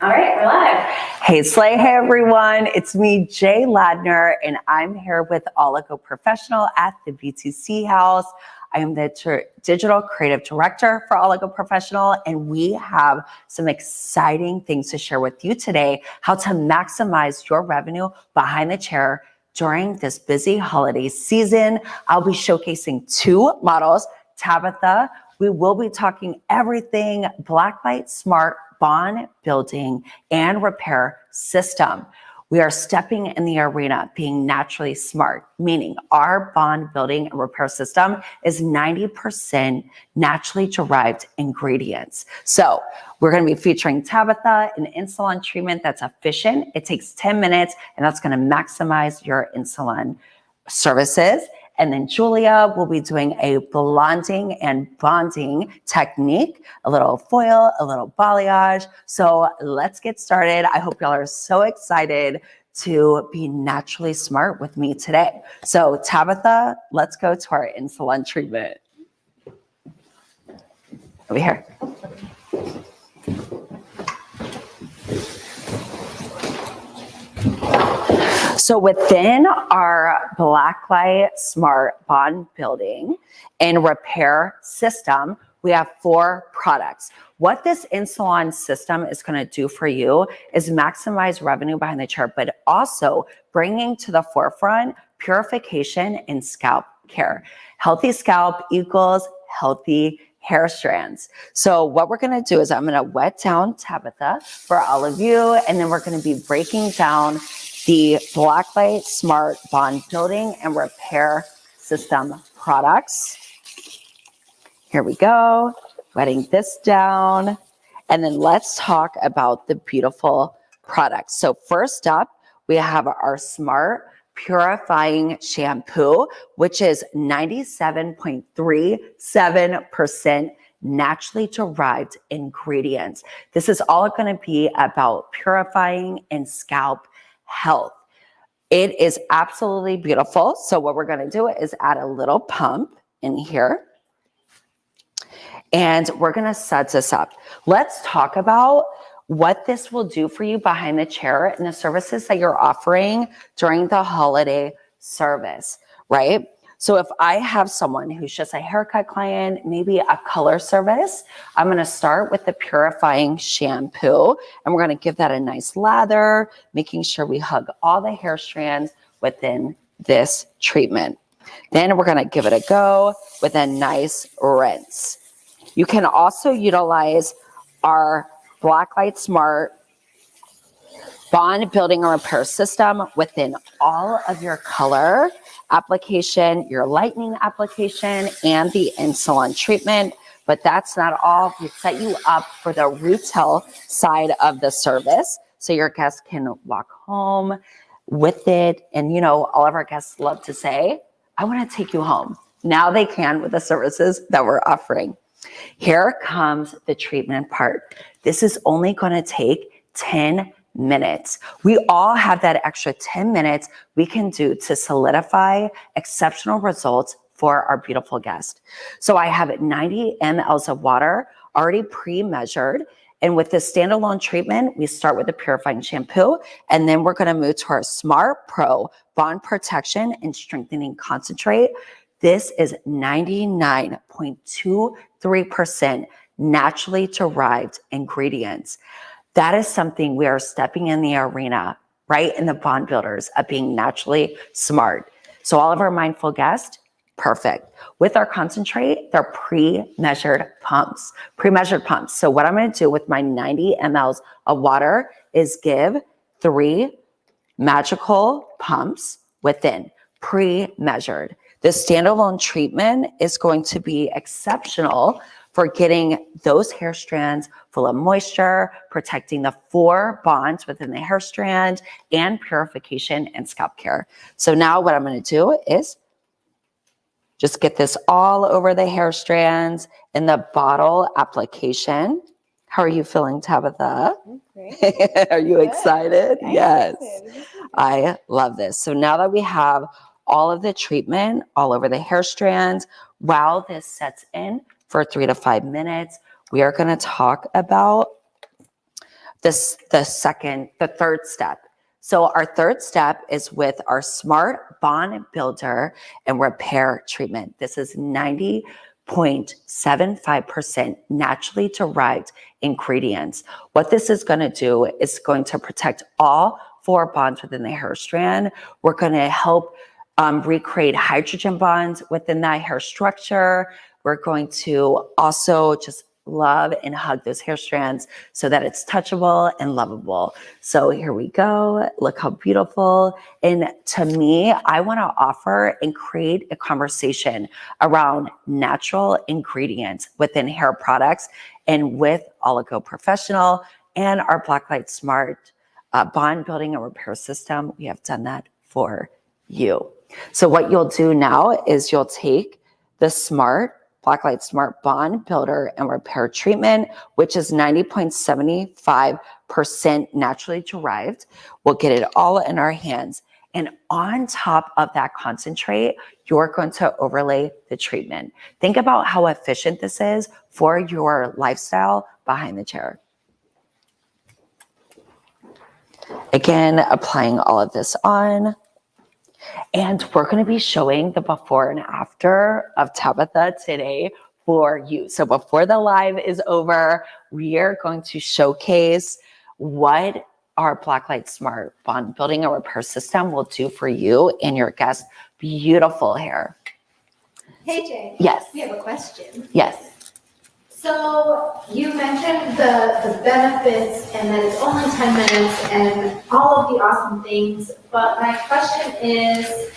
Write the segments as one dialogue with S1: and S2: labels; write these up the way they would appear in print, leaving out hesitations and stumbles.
S1: All right, we're live.
S2: Hey, Slay. Hey, everyone. It's me, Jladner, and I'm here with Oligo Professional at the BTC House. I am the Digital Creative Director for Oligo Professional, and we have some exciting things to share with you today, how to maximize your revenue behind the chair during this busy holiday season. I'll be showcasing two models, Tabitha. We will be talking everything Blacklight Smart Bond Building and Repair System. We are stepping in the arena being naturally smart, meaning our bond building and repair system is 90% naturally derived ingredients. So we're going to be featuring Tabitha, an insulin treatment that's efficient. It takes 10 minutes, and that's going to maximize your insulin services. And then Julia will be doing a blonding and bonding technique, a little foil, a little balayage. So let's get started. I hope y'all are so excited to be naturally smart with me today. So Tabitha, let's go to our insulin treatment. Over here. So within our Blacklight Smart Bond Building and Repair System, we have 4 products. What this insulin system is going to do for you is maximize revenue behind the chair, but also bringing to the forefront purification and scalp care. Healthy scalp equals healthy hair strands. So what we're going to do is I'm going to wet down Tabitha for all of you, and then we're going to be breaking down the Blacklight Smart Bond Building and Repair System products. Here we go, wetting this down. And then let's talk about the beautiful products. So first up, we have our Smart Purifying Shampoo, which is 97.37% naturally derived ingredients. This is all going to be about purifying and scalp health. It is absolutely beautiful. So what we're going to do is add a little pump in here, and we're going to set this up. Let's talk about what this will do for you behind the chair and the services that you're offering during the holiday service, right? So if I have someone who's just a haircut client, maybe a color service, I'm going to start with the purifying shampoo, and we're going to give that a nice lather, making sure we hug all the hair strands within this treatment. Then we're going to give it a go with a nice rinse. You can also utilize our Blacklight Smart Bond Building and Repair System within all of your color application, your lightening application, and the insulin treatment. But that's not all. We set you up for the retail side of the service, so your guests can walk home with it. And you know, all of our guests love to say, I want to take you home. Now they can with the services that we're offering. Here comes the treatment part. This is only going to take 10 minutes. We all have that extra 10 minutes we can do to solidify exceptional results for our beautiful guest. So I have 90 mLs of water already pre-measured. And with this standalone treatment, we start with the purifying shampoo, and then we're going to move to our Smart Pro Bond Protection and Strengthening Concentrate. This is 99.23% naturally derived ingredients. That is something we are stepping in the arena, right, in the bond builders of being naturally smart. So all of our mindful guests, perfect. With our concentrate, they're pre-measured pumps. So what I'm going to do with my 90 mLs of water is give 3 magical pumps within, pre-measured. The standalone treatment is going to be exceptional for getting those hair strands full of moisture, protecting the 4 bonds within the hair strand, and purification and scalp care. So now what I'm going to do is just get this all over the hair strands in the bottle application. How are you feeling, Tabitha?
S1: Great.
S2: Are you excited?
S1: I'm
S2: Yes.
S1: excited.
S2: I love this. So now that we have all of the treatment all over the hair strands, while this sets in for 3 to 5 minutes, we are going to talk about the third step. So our third step is with our Smart Bond Builder and Repair Treatment. This is 90.75% naturally derived ingredients. What this is going to do is going to protect all 4 bonds within the hair strand. We're going to help recreate hydrogen bonds within that hair structure. We're going to also just love and hug those hair strands so that it's touchable and lovable. So here we go. Look how beautiful. And to me, I want to offer and create a conversation around natural ingredients within hair products and with Oligo Professional and our Blacklight Smart bond building and repair system. We have done that for you. So what you'll do now is you'll take the Blacklight Smart Bond Builder and Repair Treatment, which is 90.75% naturally derived. We'll get it all in our hands. And on top of that concentrate, you're going to overlay the treatment. Think about how efficient this is for your lifestyle behind the chair. Again, applying all of this on. And we're going to be showing the before and after of Tabitha today for you. So before the live is over, we are going to showcase what our Blacklight Smart Bond Building and Repair System will do for you and your guests' beautiful hair.
S1: Hey, Jay.
S2: Yes.
S1: We have a question.
S2: Yes.
S1: So you mentioned the benefits and that it's only 10 minutes and all of the awesome things, but my question is,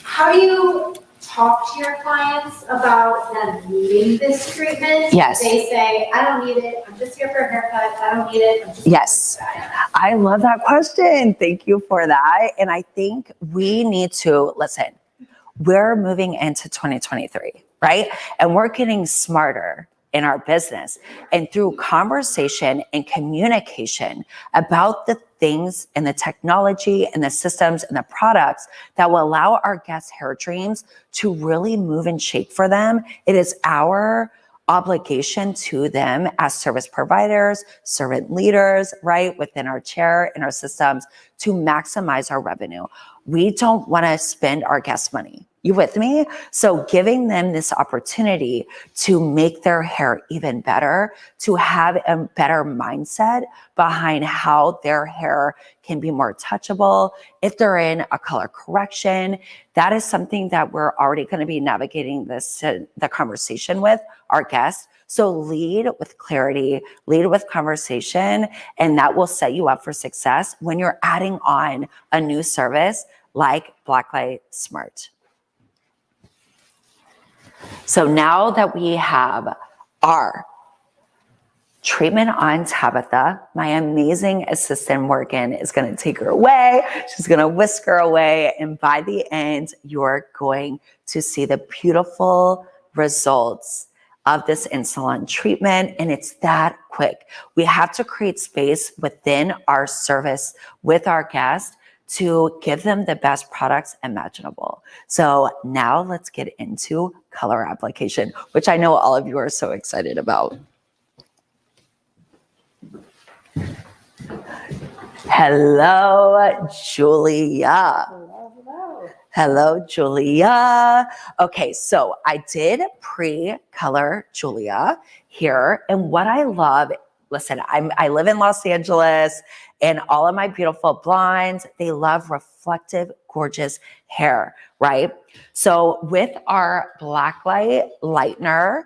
S1: how do you talk to your clients about them needing this treatment?
S2: Yes.
S1: They say, I don't need it, I'm just here for a haircut, I don't need it, I'm just
S2: Yes.
S1: here for a haircut.
S2: I love that question. Thank you for that. And I think we need to, listen, we're moving into 2023, right? And we're getting smarter in our business, and through conversation and communication about the things and the technology and the systems and the products that will allow our guests' hair dreams to really move and shake for them. It is our obligation to them as service providers, servant leaders, right, within our chair and our systems to maximize our revenue. We don't want to spend our guests' money. You with me? So giving them this opportunity to make their hair even better, to have a better mindset behind how their hair can be more touchable. If they're in a color correction, that is something that we're already going to be navigating the conversation with our guests. So lead with clarity, lead with conversation, and that will set you up for success when you're adding on a new service like Blacklight Smart. So now that we have our treatment on Tabitha, my amazing assistant Morgan is going to take her away. She's going to whisk her away. And by the end, you're going to see the beautiful results of this in-salon treatment. And it's that quick. We have to create space within our service with our guests to give them the best products imaginable. So now let's get into color application, which I know all of you are so excited about. Hello, Julia. Hello, Julia. Okay, so I did pre-color Julia here. And what I love, listen, I live in Los Angeles, and all of my beautiful blondes, they love reflective, gorgeous hair, right? So with our Blacklight Lightener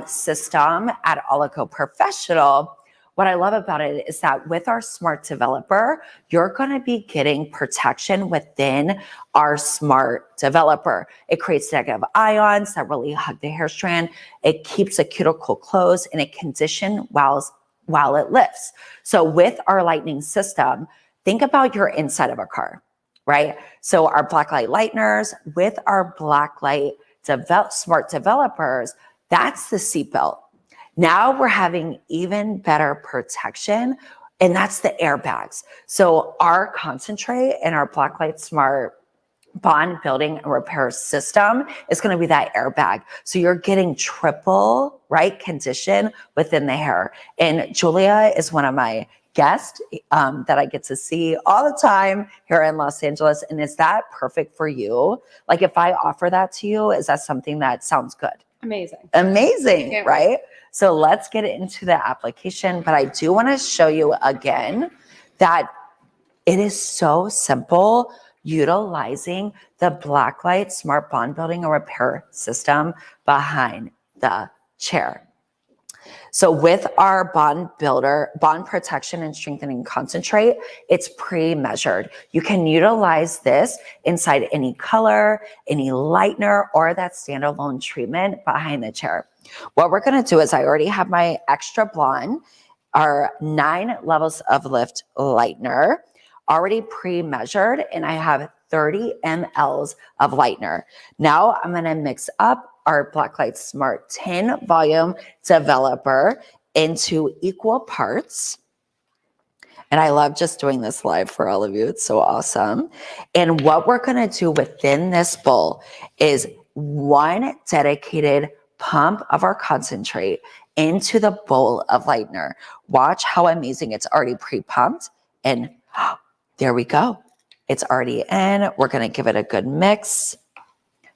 S2: system at Oligo Professional, what I love about it is that with our Smart Developer, you're going to be getting protection within our Smart Developer. It creates negative ions that really hug the hair strand. It keeps the cuticle closed, and it conditions while it lifts. So with our lightning system, think about your inside of a car, right? So our Blacklight Lighteners with our Blacklight Smart Developers, that's the seatbelt. Now we're having even better protection, and that's the airbags. So our concentrate and our Blacklight Smart Bond Building and Repair System is going to be that airbag. So you're getting triple, right, condition within the hair. And Julia is one of my guest that I get to see all the time here in Los Angeles. And is that perfect for you? Like if I offer that to you, is that something that sounds good?
S3: Amazing.
S2: Amazing,
S3: Can't
S2: right?
S3: wait.
S2: So let's get into the application. But I do want to show you again that it is so simple utilizing the Blacklight Smart Bond Building and Repair System behind the chair. So with our bond builder, bond protection and strengthening concentrate, it's pre-measured. You can utilize this inside any color, any lightener, or that standalone treatment behind the chair. What we're gonna do is I already have my extra blonde, our 9 levels of lift lightener, already pre-measured, and I have 30 mLs of lightener. Now I'm gonna mix up our Blacklight Smart 10 volume developer into equal parts. And I love just doing this live for all of you. It's so awesome. And what we're gonna do within this bowl is one dedicated pump of our concentrate into the bowl of lightener. Watch how amazing it's already pre-pumped. And there we go. It's already in. We're gonna give it a good mix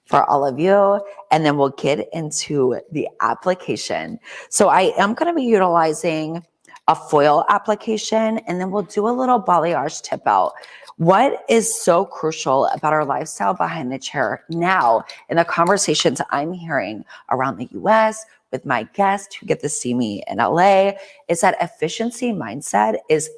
S2: for all of you, and then we'll get into the application. So I am going to be utilizing a foil application, and then we'll do a little balayage tip out. What is so crucial about our lifestyle behind the chair now in the conversations I'm hearing around the US with my guests who get to see me in LA is that efficiency mindset is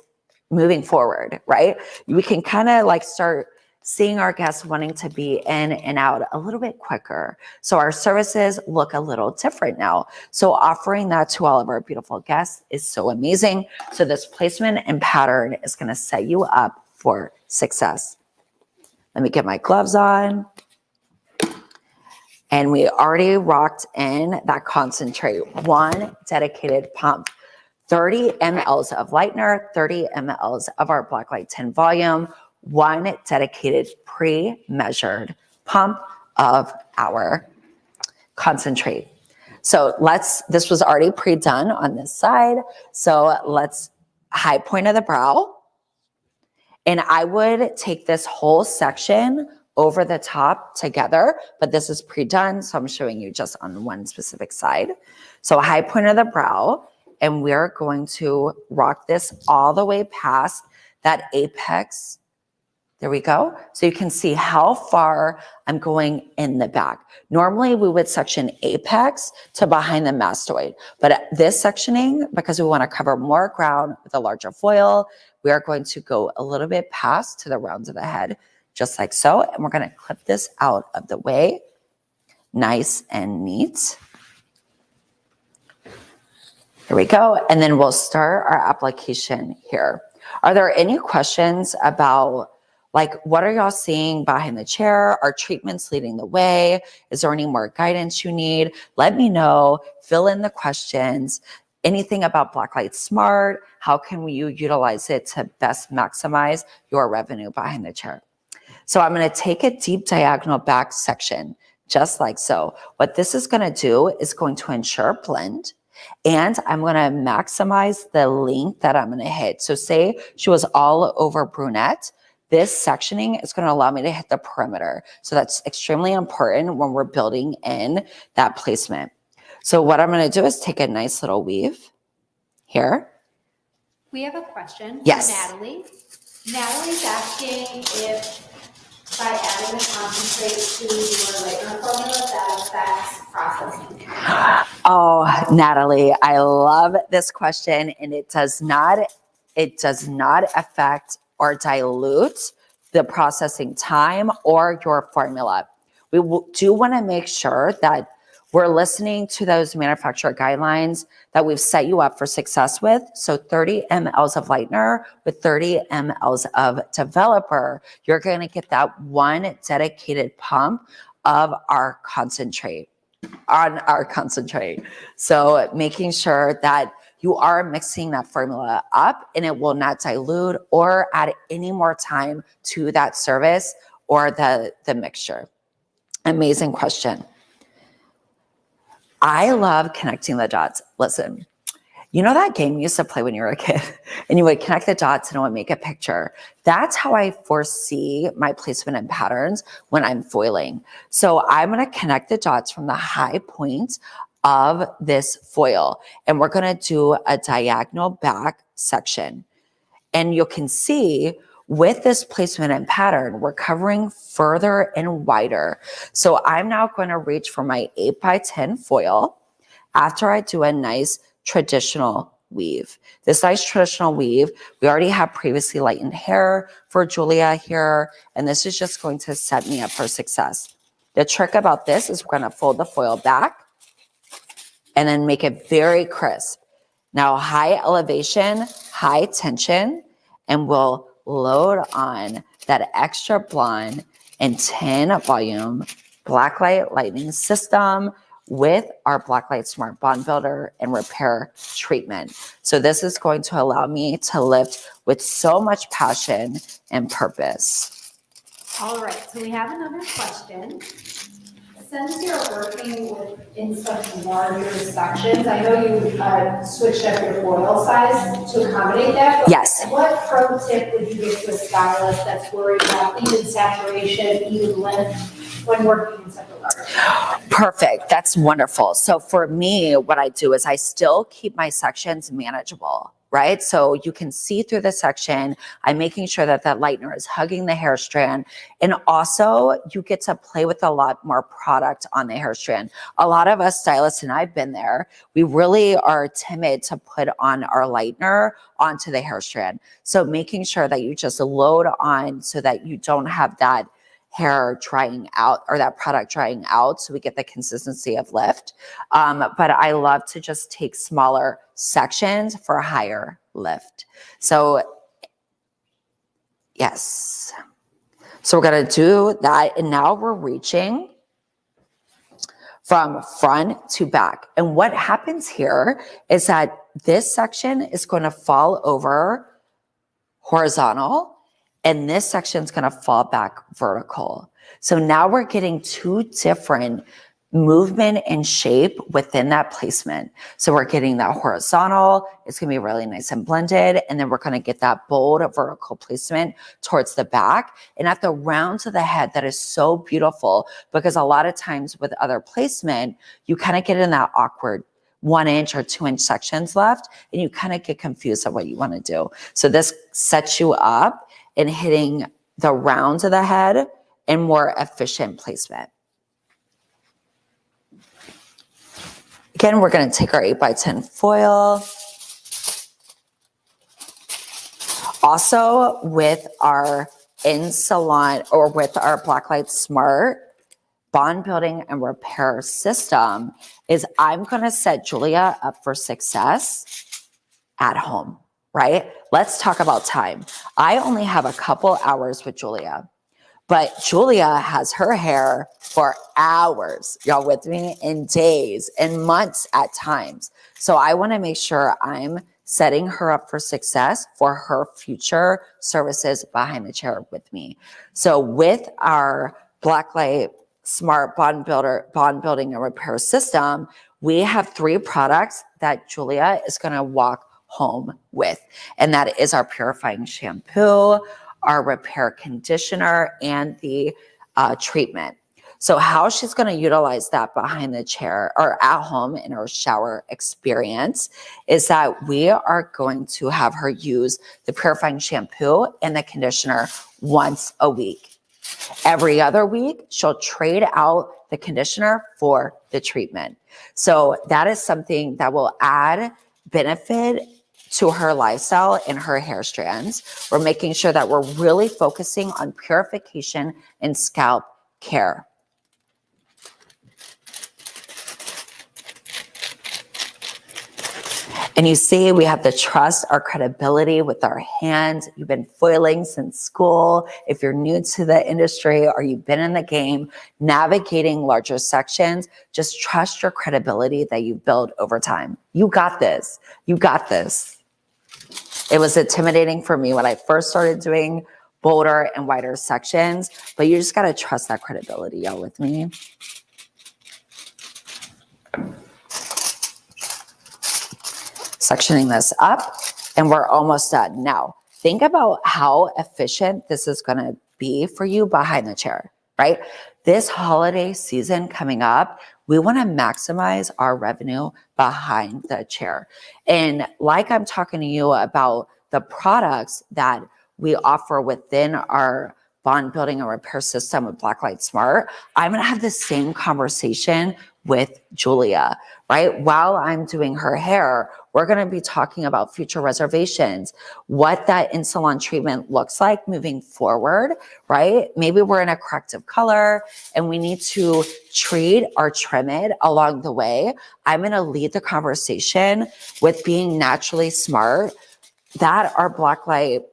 S2: moving forward, right? We can kind of like start seeing our guests wanting to be in and out a little bit quicker. So our services look a little different now. So offering that to all of our beautiful guests is so amazing. So this placement and pattern is going to set you up for success. Let me get my gloves on. And we already rocked in that concentrate, one dedicated pump. 30 mLs of lightener, 30 mLs of our Blacklight 10 volume, one dedicated pre-measured pump of our concentrate. So this was already pre-done on this side. So let's high point of the brow. And I would take this whole section over the top together, but this is pre-done. So I'm showing you just on one specific side. So high point of the brow, and we're going to rock this all the way past that apex. There we go. So you can see how far I'm going in the back. Normally we would section apex to behind the mastoid, but this sectioning, because we want to cover more ground with a larger foil, we are going to go a little bit past to the rounds of the head, just like so. And we're going to clip this out of the way, nice and neat. Here we go. And then we'll start our application here. Are there any questions about like, what are y'all seeing behind the chair? Are treatments leading the way? Is there any more guidance you need? Let me know. Fill in the questions. Anything about Blacklight Smart? How can you utilize it to best maximize your revenue behind the chair? So I'm going to take a deep diagonal back section, just like so. What this is going to do is going to ensure blend. And I'm going to maximize the length that I'm going to hit. So say she was all over brunette. This sectioning is going to allow me to hit the perimeter. So that's extremely important when we're building in that placement. So what I'm going to do is take a nice little weave here.
S1: We have a question
S2: Yes.
S1: from Natalie. Natalie's asking if by adding the concentrate to your lightener formula that affects processing.
S2: Oh, Natalie, I love this question, and it does not affect or dilute the processing time or your formula. We do want to make sure that we're listening to those manufacturer guidelines that we've set you up for success with. So 30 mLs of lightener with 30 mLs of developer, you're going to get that one dedicated pump of our concentrate. On our concentrate. So making sure that you are mixing that formula up and it will not dilute or add any more time to that service or the mixture. Amazing question. I love connecting the dots. Listen, You know that game you used to play when you were a kid and you would connect the dots and it would make a picture? That's how I foresee my placement and patterns when I'm foiling. So I'm going to connect the dots from the high point of this foil, and we're going to do a diagonal back section. And you can see with this placement and pattern, we're covering further and wider. So I'm now going to reach for my 8x10 foil after I do a nice traditional weave. This nice traditional weave, we already have previously lightened hair for Julia here, and this is just going to set me up for success. The trick about this is we're going to fold the foil back and then make it very crisp. Now, high elevation, high tension, and we'll load on that extra blonde and 10 volume Blacklight Lightning System with our Blacklight Smart Bond Builder and Repair treatment. So this is going to allow me to lift with so much passion and purpose.
S1: All right, so we have another question. Since you're working in such larger sections, I know you switched up your foil size to accommodate that. But
S2: yes.
S1: What pro tip would you give to a stylist that's worried about even saturation, even length when working in such a large?
S2: Perfect. That's wonderful. So for me, what I do is I still keep my sections manageable, right? So you can see through the section. I'm making sure that that lightener is hugging the hair strand. And also you get to play with a lot more product on the hair strand. A lot of us stylists, and I've been there, we really are timid to put on our lightener onto the hair strand. So making sure that you just load on so that you don't have that hair drying out or that product drying out, so we get the consistency of lift. But I love to just take smaller sections for a higher lift. So yes. So we're going to do that. And now we're reaching from front to back. And what happens here is that this section is going to fall over horizontal, and this section is going to fall back vertical. So now we're getting two different movement and shape within that placement. So we're getting that horizontal, it's going to be really nice and blended. And then we're going to get that bold vertical placement towards the back. And at the rounds of the head, that is so beautiful, because a lot of times with other placement, you kind of get in that awkward 1 inch or 2 inch sections left, and you kind of get confused at what you want to do. So this sets you up in hitting the rounds of the head and more efficient placement. Again, we're going to take our 8x10 foil. Also with our in salon or with our Blacklight Smart Bond Building and Repair System is I'm going to set Julia up for success at home, right? Let's talk about time. I only have a couple hours with Julia, but Julia has her hair for hours, y'all with me, in days and months at times. So I want to make sure I'm setting her up for success for her future services behind the chair with me. So with our Blacklight Smart Bond Building and Repair System, we have 3 products that Julia is going to walk home with. And that is our purifying shampoo, our repair conditioner, and the treatment. So how she's going to utilize that behind the chair or at home in her shower experience is that we are going to have her use the purifying shampoo and the conditioner once a week. Every other week, she'll trade out the conditioner for the treatment. So that is something that will add benefit to her lifestyle and her hair strands. We're making sure that we're really focusing on purification and scalp care. And you see, we have to trust our credibility with our hands. You've been foiling since school. If you're new to the industry or you've been in the game, navigating larger sections, just trust your credibility that you build over time. You got this. You got this. It was intimidating for me when I first started doing bolder and wider sections, but you just got to trust that credibility. Y'all with me? sectioning this up, and we're almost done. Now, think about how efficient this is going to be for you behind the chair, right? This holiday season coming up, we want to maximize our revenue behind the chair. And like I'm talking to you about the products that we offer within our bond building and repair system with Blacklight Smart, I'm going to have the same conversation with Julia, right? While I'm doing her hair, we're going to be talking about future reservations, what that in-salon treatment looks like moving forward, right? Maybe we're in a corrective color and we need to treat or trim it along the way. I'm going to lead the conversation with being naturally smart, that our Blacklight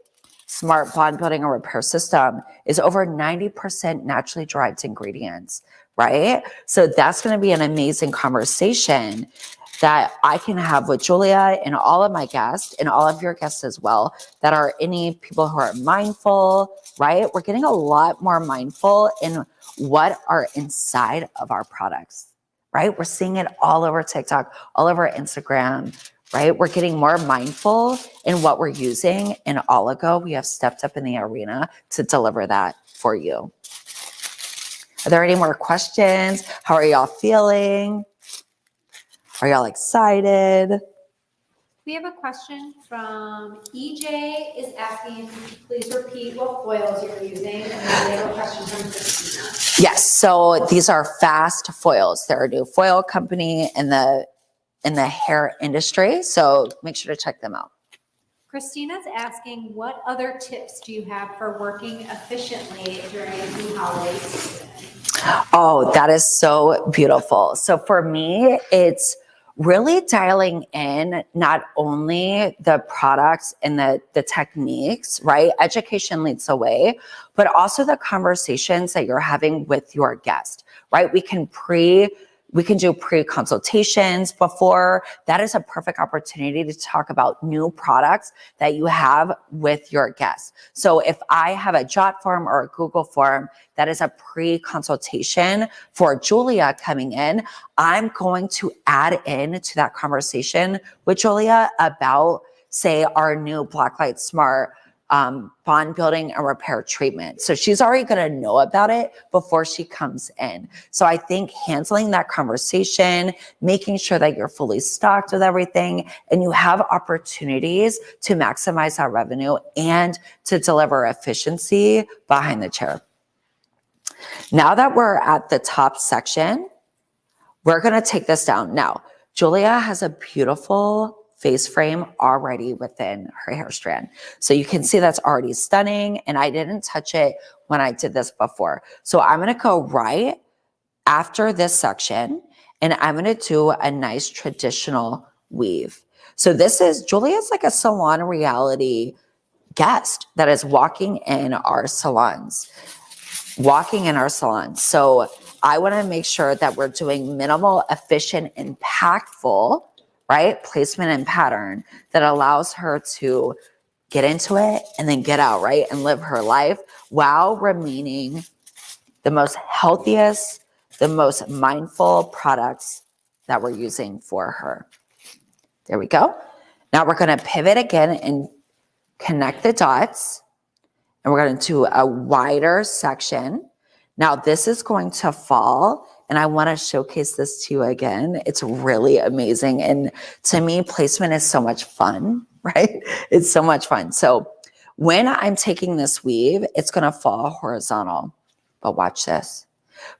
S2: Smart bond building and repair system is over 90% naturally derived ingredients, right? So that's going to be an amazing conversation that I can have with Julia and all of my guests and all of your guests as well, that are any people who are mindful, right? We're getting a lot more mindful in what are inside of our products, right? We're seeing it all over TikTok, all over Instagram, right? We're getting more mindful in what we're using. In Oligo, we have stepped up in the arena to deliver that for you. Are there any more questions? How are y'all feeling? Are y'all excited?
S1: We have a question from EJ is asking, please repeat what foils you're using. And then we have a question from Christina.
S2: Yes, so these are fast foils. They're a new foil company in the hair industry. So make sure to check them out.
S1: Christina's asking, what other tips do you have for working efficiently during the holiday season?
S2: Oh, that is so beautiful. So for me, it's really dialing in not only the products and the techniques, right? Education leads the way, but also the conversations that you're having with your guest, right? We can do pre-consultations before. That is a perfect opportunity to talk about new products that you have with your guests. So if I have a Jot form or a Google form that is a pre-consultation for Julia coming in, I'm going to add in to that conversation with Julia about, say, our new Blacklight Smart bond building and repair treatment. So she's already going to know about it before she comes in. So I think handling that conversation, making sure that you're fully stocked with everything, and you have opportunities to maximize that revenue and to deliver efficiency behind the chair. Now that we're at the top section, we're going to take this down. Now, Julia has a beautiful face frame already within her hair strand. So you can see that's already stunning, and I didn't touch it when I did this before. So I'm going to go right after this section, and I'm going to do a nice traditional weave. So this is, Julia's like a salon reality guest that is walking in our salons. So I want to make sure that we're doing minimal, efficient, impactful, right? Placement and pattern that allows her to get into it and then get out, right? And live her life while remaining the most healthiest, the most mindful products that we're using for her. There we go. Now we're going to pivot again and connect the dots. And we're going to do a wider section. Now this is going to fall, and I want to showcase this to you again. It's really amazing. And to me, placement is so much fun, right? It's so much fun. So when I'm taking this weave, it's going to fall horizontal. But watch this.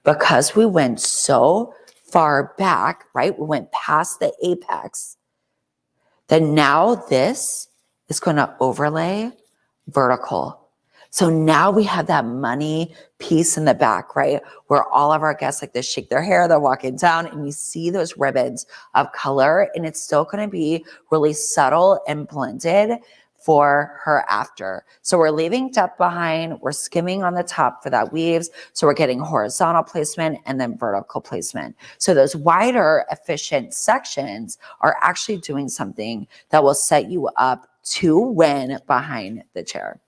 S2: Because we went so far back, right? We went past the apex. Then now this is going to overlay vertical. So now we have that money piece in the back, right? Where all of our guests like this shake their hair, they're walking down, and you see those ribbons of color, and it's still going to be really subtle and blended for her after. So we're leaving depth behind. We're skimming on the top for that weaves. So we're getting horizontal placement and then vertical placement. So those wider, efficient sections are actually doing something that will set you up to win behind the chair.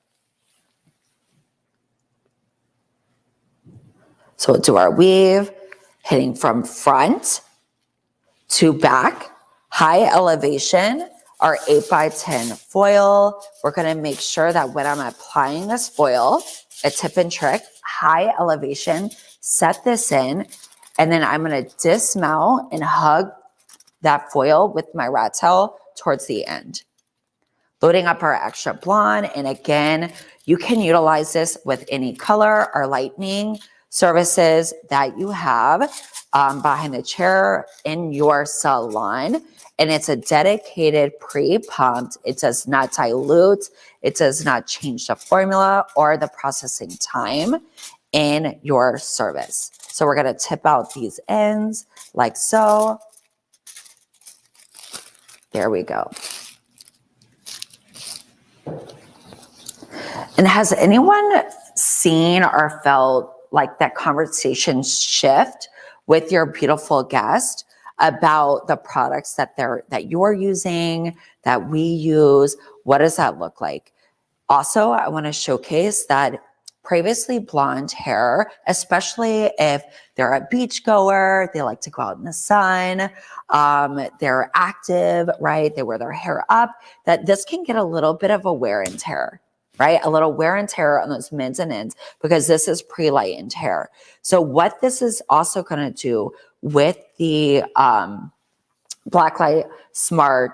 S2: So we'll do our weave, hitting from front to back, high elevation, our 8x10 foil. We're gonna make sure that when I'm applying this foil, a tip and trick, high elevation, set this in, and then I'm gonna dismount and hug that foil with my rat tail towards the end. Loading up our extra blonde, and again, you can utilize this with any color or lightning services that you have behind the chair in your salon. And it's a dedicated pre-pumped. It does not dilute. It does not change the formula or the processing time in your service. So we're gonna tip out these ends like so. There we go. And has anyone seen or felt like that conversation shift with your beautiful guest about the products that you're using, that we use? What does that look like? Also, I want to showcase that previously blonde hair, especially if they're a beach goer, they like to go out in the sun, they're active, right? They wear their hair up, that this can get a little bit of a wear and tear, right? A little wear and tear on those mids and ends because this is pre-lightened hair. So what this is also going to do with the Blacklight Smart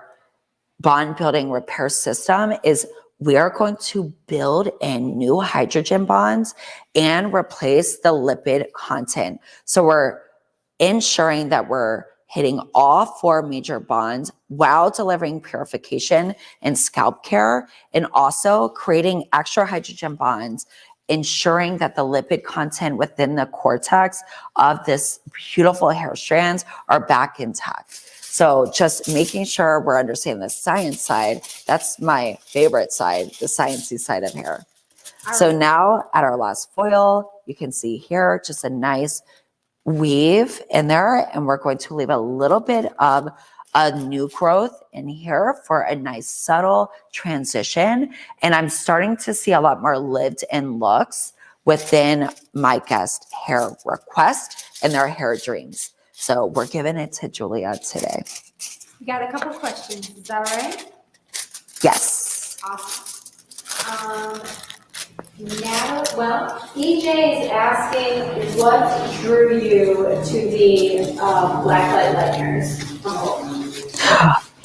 S2: Bond Building Repair System is we are going to build in new hydrogen bonds and replace the lipid content. So we're ensuring that we're hitting all 4 major bonds while delivering purification and scalp care, and also creating extra hydrogen bonds, ensuring that the lipid content within the cortex of this beautiful hair strands are back intact. So just making sure we're understanding the science side. That's my favorite side, the sciencey side of hair. So now at our last foil, you can see here just a nice weave in there, and we're going to leave a little bit of a new growth in here for a nice subtle transition. And I'm starting to see a lot more lived in looks within my guest hair request and their hair dreams. So we're giving it to Julia today.
S1: We got a couple questions. Is that all right?
S2: Yes.
S1: Awesome. Now, EJ is asking what drew you to the Blacklight Lighteners?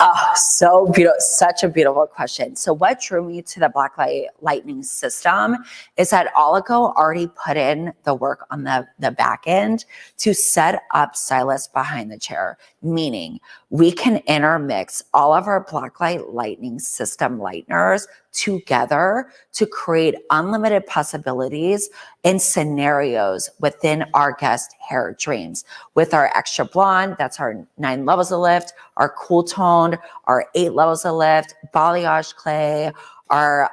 S2: Oh, so beautiful. Such a beautiful question. So what drew me to the Blacklight Lightning system is that Oligo already put in the work on the back end to set up stylists behind the chair, meaning we can intermix all of our Blacklight Lightning system lighteners together to create unlimited possibilities and scenarios within our guest hair dreams. With our extra blonde, that's our 9 levels of lift, our cool toned, our 8 levels of lift, balayage clay, our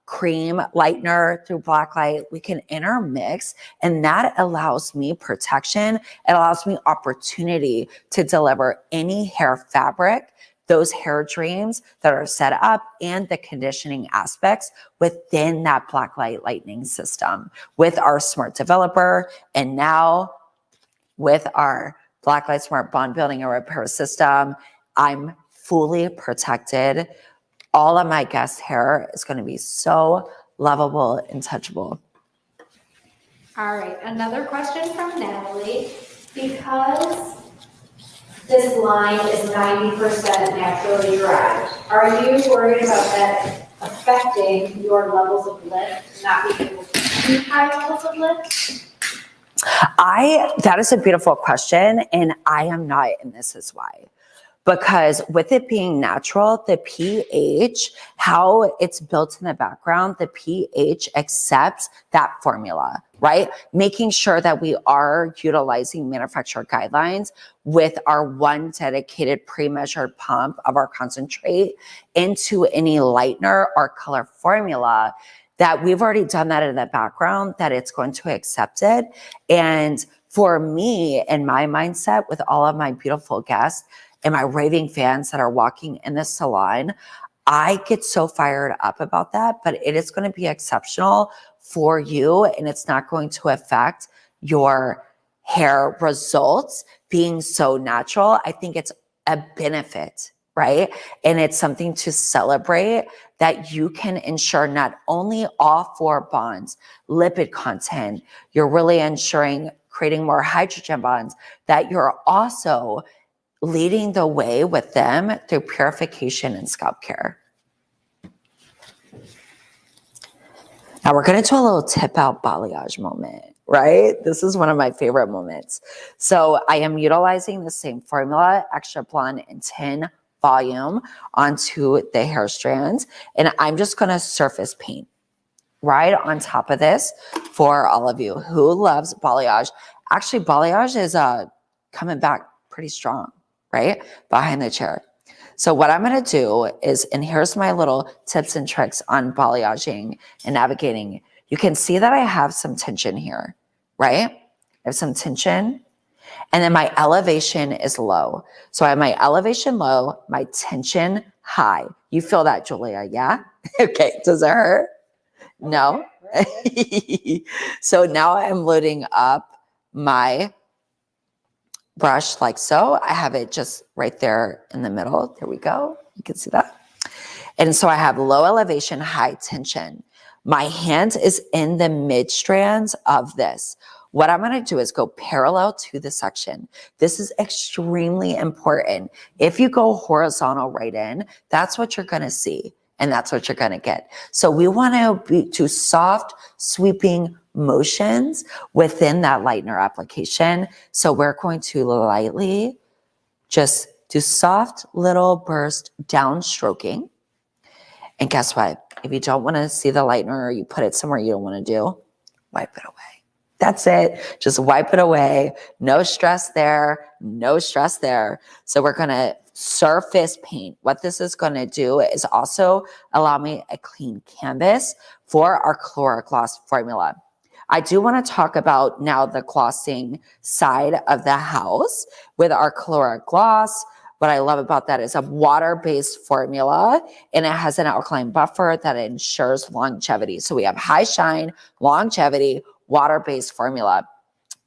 S2: cream lightener through Blacklight, we can intermix, and that allows me protection. It allows me opportunity to deliver any hair fabric, those hair dreams that are set up, and the conditioning aspects within that Blacklight Lightning system with our smart developer, and now with our Blacklight Smart Bond Building and Repair System. I'm fully protected. All of my guest hair is going to be so lovable and touchable.
S1: All right, another question from Natalie. Because this line is 90% naturally derived, are you worried about that affecting your levels of lift, not being able to keep high levels of lift?
S2: That is a beautiful question, and I am not, and this is why. Because with it being natural, the pH, how it's built in the background, the pH accepts that formula, right? Making sure that we are utilizing manufacturer guidelines with our one dedicated pre-measured pump of our concentrate into any lightener or color formula, that we've already done that in the background, that it's going to accept it. And for me, in my mindset, with all of my beautiful guests and my raving fans that are walking in the salon, I get so fired up about that, but it is going to be exceptional for you, and it's not going to affect your hair results being so natural. I think it's a benefit, right? And it's something to celebrate that you can ensure not only all 4 bonds, lipid content, you're really ensuring creating more hydrogen bonds, that you're also leading the way with them through purification and scalp care. Now we're going to do a little tip out balayage moment, right? This is one of my favorite moments. So I am utilizing the same formula, extra blonde and 10 volume onto the hair strands. And I'm just going to surface paint right on top of this for all of you who loves balayage. Actually, balayage is coming back pretty strong, right? Behind the chair. So what I'm going to do is, and here's my little tips and tricks on balayaging and navigating. You can see that I have some tension here, right? I have some tension. And then my elevation is low. So I have my elevation low, my tension high. You feel that, Julia, yeah? Okay, does it hurt? No? So now I'm loading up my brush like so. I have it just right there in the middle. There we go. You can see that. And so I have low elevation, high tension. My hand is in the mid strands of this. What I'm going to do is go parallel to the section. This is extremely important. If you go horizontal right in, that's what you're going to see. And that's what you're going to get. So we want to do soft sweeping motions within that lightener application. So we're going to lightly just do soft little burst downstroking. And guess what? If you don't want to see the lightener or you put it somewhere you don't want to do, wipe it away. That's it. Just wipe it away. No stress there. No stress there. So we're going to surface paint. What this is going to do is also allow me a clean canvas for our Chlorogloss formula. I do want to talk about now the glossing side of the house with our Chlorogloss. What I love about that is a water-based formula, and it has an alkaline buffer that ensures longevity. So we have high shine, longevity, water-based formula.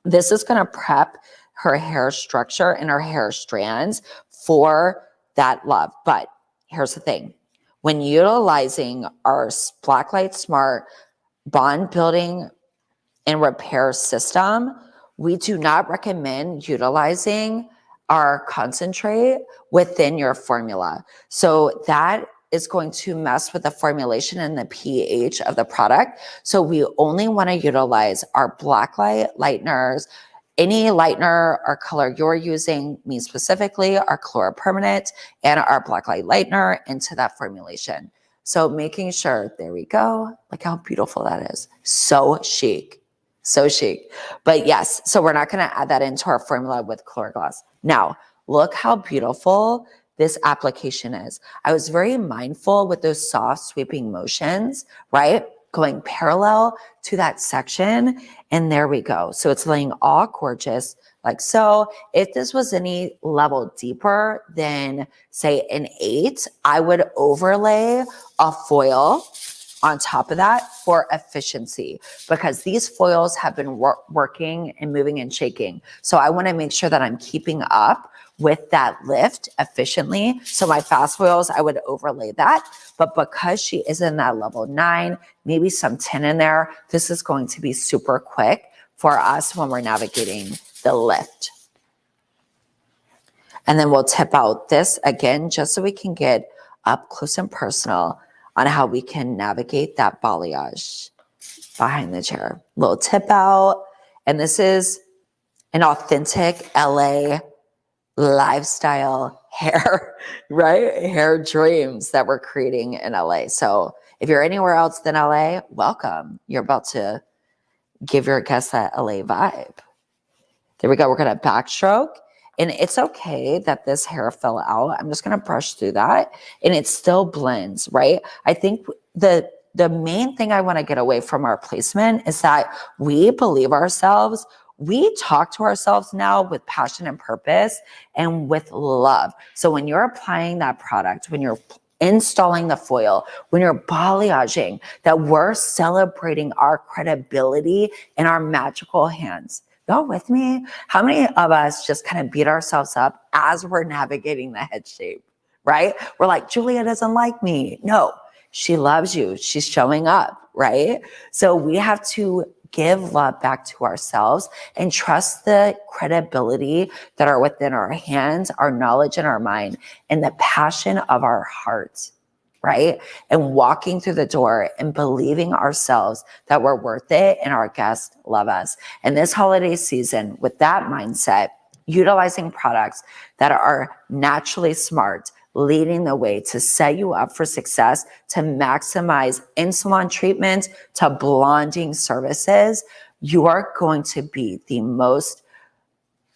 S2: This is going to prep her hair structure and her hair strands for that love. But here's the thing. When utilizing our Blacklight Smart bond building and repair system, we do not recommend utilizing our concentrate within your formula. So that is going to mess with the formulation and the pH of the product. So we only want to utilize our Blacklight lighteners. Any lightener or color you're using, me specifically, our Chlora Permanent and our Blacklight lightener into that formulation. So making sure, there we go. Look how beautiful that is. So chic. So chic. But yes, so we're not going to add that into our formula with Chlorogloss. Now, look how beautiful this application is. I was very mindful with those soft sweeping motions, right? Going parallel to that section. And there we go. So it's laying all gorgeous like so. If this was any level deeper than say an 8, I would overlay a foil on top of that for efficiency, because these foils have been working and moving and shaking. So I want to make sure that I'm keeping up with that lift efficiently. So my fast foils, I would overlay that. But because she is in that level 9, maybe some 10 in there, this is going to be super quick for us when we're navigating the lift. And then we'll tip out this again, just so we can get up close and personal on how we can navigate that balayage behind the chair. Little tip out. And this is an authentic LA lifestyle hair, right? Hair dreams that we're creating in LA. So if you're anywhere else than LA, welcome. You're about to give your guests that LA vibe. There we go. We're going to backstroke. And it's okay that this hair fell out. I'm just going to brush through that and it still blends, right? I think the main thing I want to get away from our placement is that we believe ourselves. We talk to ourselves now with passion and purpose and with love. So when you're applying that product, when you're installing the foil, when you're balayaging, that we're celebrating our credibility in our magical hands. Y'all with me? How many of us just kind of beat ourselves up as we're navigating the head shape, right? We're like, Julia doesn't like me. No, she loves you. She's showing up, right? So we have to give love back to ourselves and trust the credibility that are within our hands, our knowledge in our mind, and the passion of our hearts, right? And walking through the door and believing ourselves that we're worth it and our guests love us. And this holiday season, with that mindset, utilizing products that are naturally smart, leading the way to set you up for success, to maximize in-salon treatments, to blonding services, you are going to be the most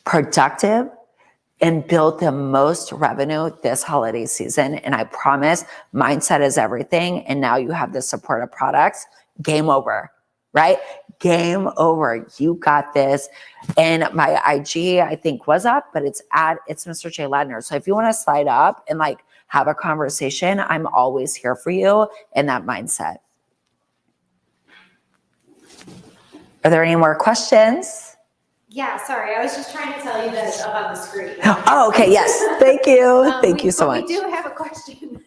S2: productive and build the most revenue this holiday season. And I promise, mindset is everything. And now you have the support of products. Game over, right? Game over. You got this. And my IG, I think, was up, but it's Mr. Jladner. So if you want to slide up and like have a conversation, I'm always here for you in that mindset. Are there any more questions?
S1: Yeah, sorry, I was just trying to tell you that it's up on the screen.
S2: Oh, okay, yes. Thank you. Thank you so much.
S1: We do have a question.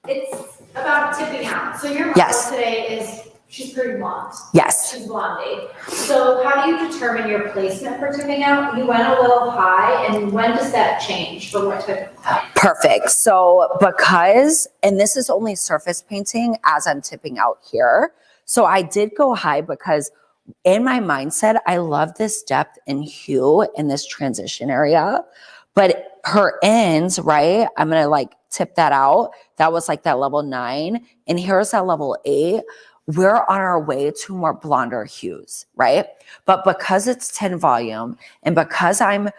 S1: It's about tipping out. So your model
S2: Yes.
S1: today she's pretty blonde.
S2: Yes.
S1: She's blondie. So how do you determine your placement for tipping out? You went a little high, and when does that change for what type of client?
S2: Perfect. So and this is only surface painting as I'm tipping out here. So I did go high because in my mindset, I love this depth and hue in this transition area, but her ends, right? I'm going to like tip that out. That was like that level 9. And here's that level 8. We're on our way to more blonder hues, right? But because it's 10 volume and because I'm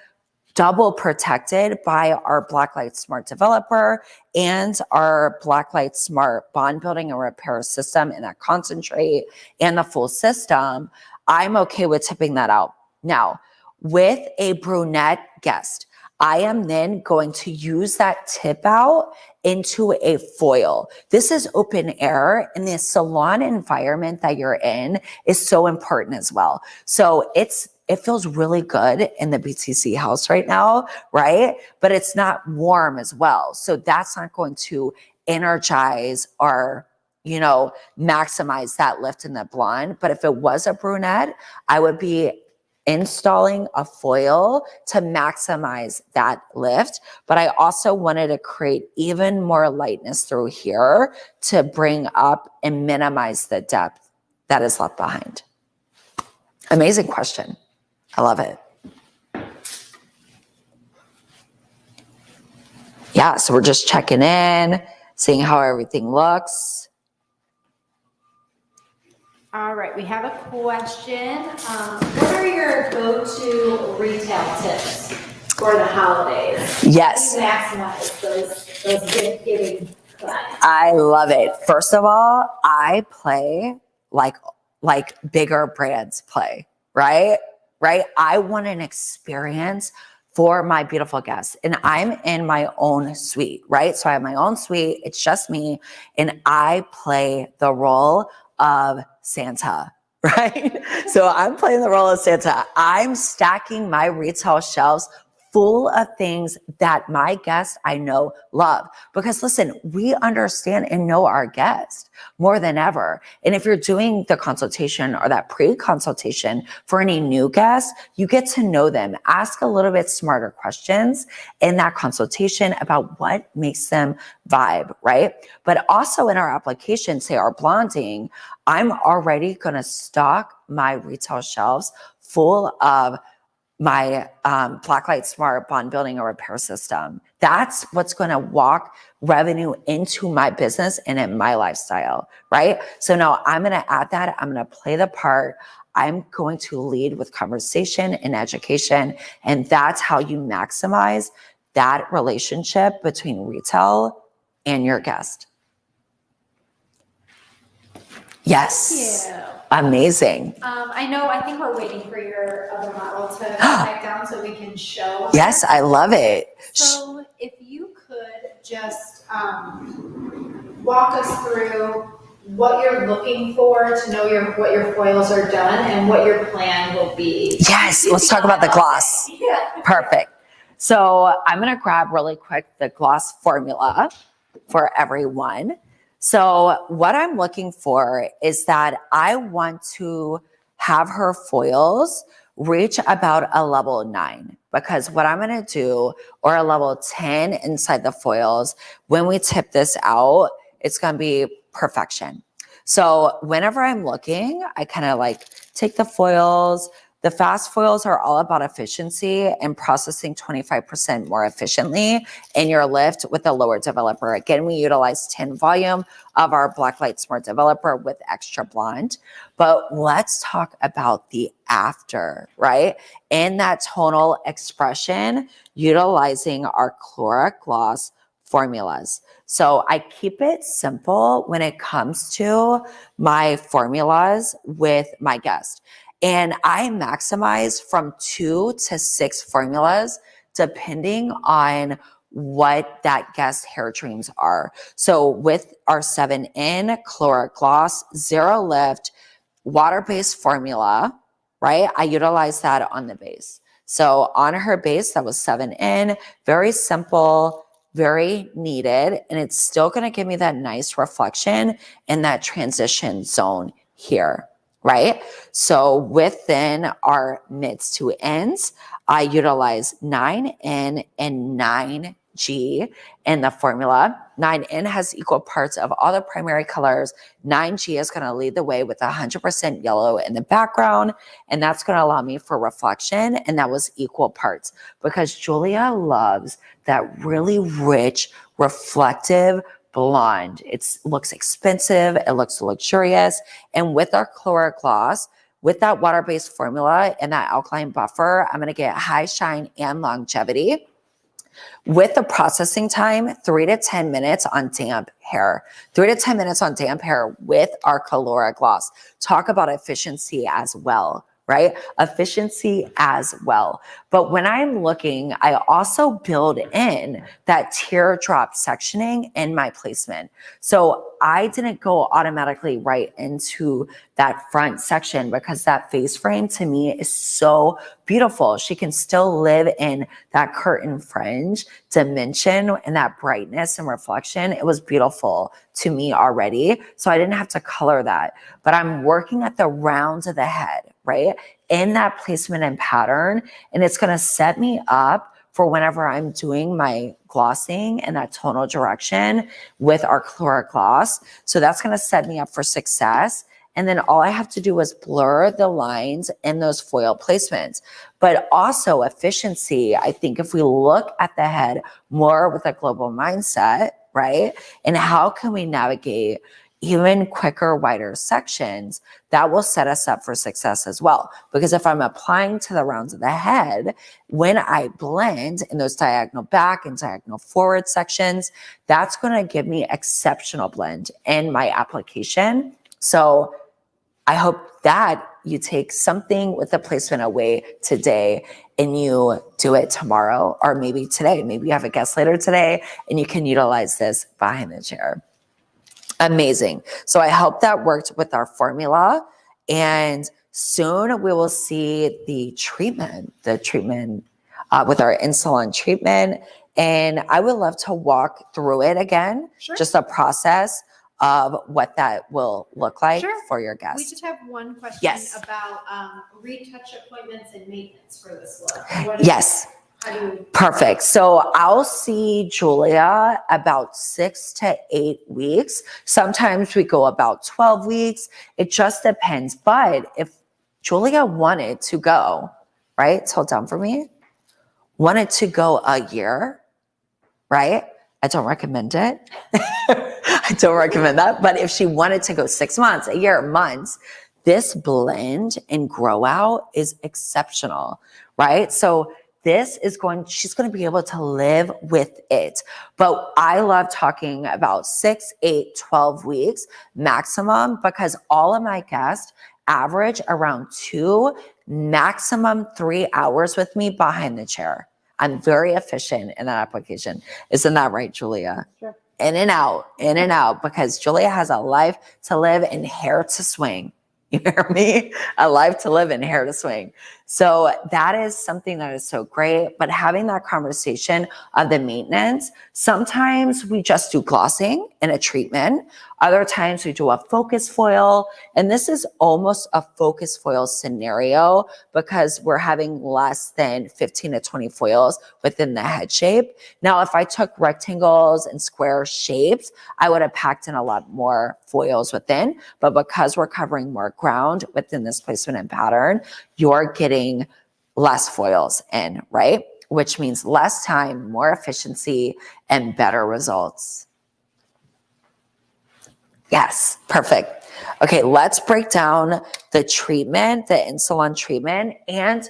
S2: double protected by our Blacklight Smart developer and our Blacklight Smart bond building and repair system and that concentrate and the full system, I'm okay with tipping that out. Now, with a brunette guest, I am then going to use that tip out into a foil. This is open air, and the salon environment that you're in is so important as well. So it feels really good in the BTC house right now, right? But it's not warm as well. So that's not going to energize or, maximize that lift in the blonde. But if it was a brunette, I would be installing a foil to maximize that lift. But I also wanted to create even more lightness through here to bring up and minimize the depth that is left behind. Amazing question. I love it. Yeah, so we're just checking in, seeing how everything looks.
S1: All right, we have a question. What are your go-to retail tips for the holidays?
S2: Yes.
S1: How do you maximize those gift-giving clients?
S2: I love it. First of all, I play like bigger brands play, right? Right? I want an experience for my beautiful guests. And I'm in my own suite, right? So I have my own suite. It's just me. And I play the role of Santa, right? So I'm playing the role of Santa. I'm stacking my retail shelves full of things that my guests I know love. Because listen, we understand and know our guests more than ever. And if you're doing the consultation or that pre-consultation for any new guests, you get to know them. Ask a little bit smarter questions in that consultation about what makes them vibe, right? But also in our application, say our blonding, I'm already going to stock my retail shelves full of my Blacklight Smart bond building and repair system. That's what's going to walk revenue into my business and in my lifestyle, right? So now I'm going to add that. I'm going to play the part. I'm going to lead with conversation and education. And that's how you maximize that relationship between retail and your guest. Yes.
S1: Thank you.
S2: Amazing.
S1: I think we're waiting for your other model to come back down so we can show.
S2: Yes, I love it.
S1: So if you could just walk us through what you're looking for to know what your foils are done and what your plan will be.
S2: Yes, let's talk about the gloss.
S1: Yeah.
S2: Perfect. So I'm going to grab really quick the gloss formula for everyone. So what I'm looking for is that I want to have her foils reach about a level 9, because what I'm going to do, or a level 10 inside the foils, when we tip this out, it's going to be perfection. So whenever I'm looking, I kind of like take the foils. The fast foils are all about efficiency and processing 25% more efficiently in your lift with a lower developer. Again, we utilize 10 volume of our Blacklight Smart Developer with extra blonde. But let's talk about the after, right? In that tonal expression, utilizing our Chlora Gloss formulas. So I keep it simple when it comes to my formulas with my guest. And I maximize from 2 to 6 formulas depending on what that guest hair dreams are. So with our 7N Chlora Gloss, Zero Lift, water-based formula, right? I utilize that on the base. So on her base, that was 7N, very simple, very needed, and it's still going to give me that nice reflection in that transition zone here, right? So within our mids to ends, I utilize 9N and 9G in the formula. 9N has equal parts of all the primary colors. 9G is going to lead the way with 100% yellow in the background, and that's going to allow me for reflection, and that was equal parts because Julia loves that really rich, reflective blonde. It looks expensive, it looks luxurious, and with our Chlora Gloss, with that water-based formula and that alkaline buffer, I'm going to get high shine and longevity. With the processing time, 3 to 10 minutes on damp hair. 3 to 10 minutes on damp hair with our Chlora Gloss. Talk about efficiency as well, right? Efficiency as well. But when I'm looking, I also build in that teardrop sectioning in my placement. So I didn't go automatically right into that front section because that face frame to me is so beautiful. She can still live in that curtain fringe dimension and that brightness and reflection. It was beautiful to me already. So I didn't have to color that, but I'm working at the rounds of the head, right? In that placement and pattern. And it's going to set me up for whenever I'm doing my glossing in that tonal direction with our Chlora Gloss. So that's going to set me up for success. And then all I have to do is blur the lines in those foil placements. But also efficiency, I think if we look at the head more with a global mindset, right? And how can we navigate even quicker, wider sections, that will set us up for success as well. Because if I'm applying to the rounds of the head, when I blend in those diagonal back and diagonal forward sections, that's going to give me exceptional blend in my application. So I hope that you take something with the placement away today and you do it tomorrow, or maybe today. Maybe you have a guest later today and you can utilize this behind the chair. Amazing. So I hope that worked with our formula, and soon we will see the treatment with our insulin treatment. And I would love to walk through it again, just a process of what that will look like for your guests.
S1: We just have one question about retouch appointments and maintenance for this look.
S2: Perfect. So I'll see Julia about 6 to 8 weeks. Sometimes we go about 12 weeks. It just depends. But if Julia wanted to go, right? Hold down for me. Wanted to go a year, right? I don't recommend it. I don't recommend that. But if she wanted to go 6 months, a year, months, this blend and grow out is exceptional, right? So she's going to be able to live with it. But I love talking about 6, 8, 12 weeks maximum because all of my guests average around 2, maximum 3 hours with me behind the chair. I'm very efficient in that application. Isn't that right, Julia?
S1: Sure.
S2: In and out, because Julia has a life to live and hair to swing. You hear me? A life to live and hair to swing. So that is something that is so great. But having that conversation of the maintenance, sometimes we just do glossing and a treatment. Other times we do a focus foil. And this is almost a focus foil scenario because we're having less than 15 to 20 foils within the head shape. Now, if I took rectangles and square shapes, I would have packed in a lot more foils within. But because we're covering more ground within this placement and pattern, you're getting less foils in, right? Which means less time, more efficiency, and better results. Yes, perfect. Okay, let's break down the treatment, the in-salon treatment, and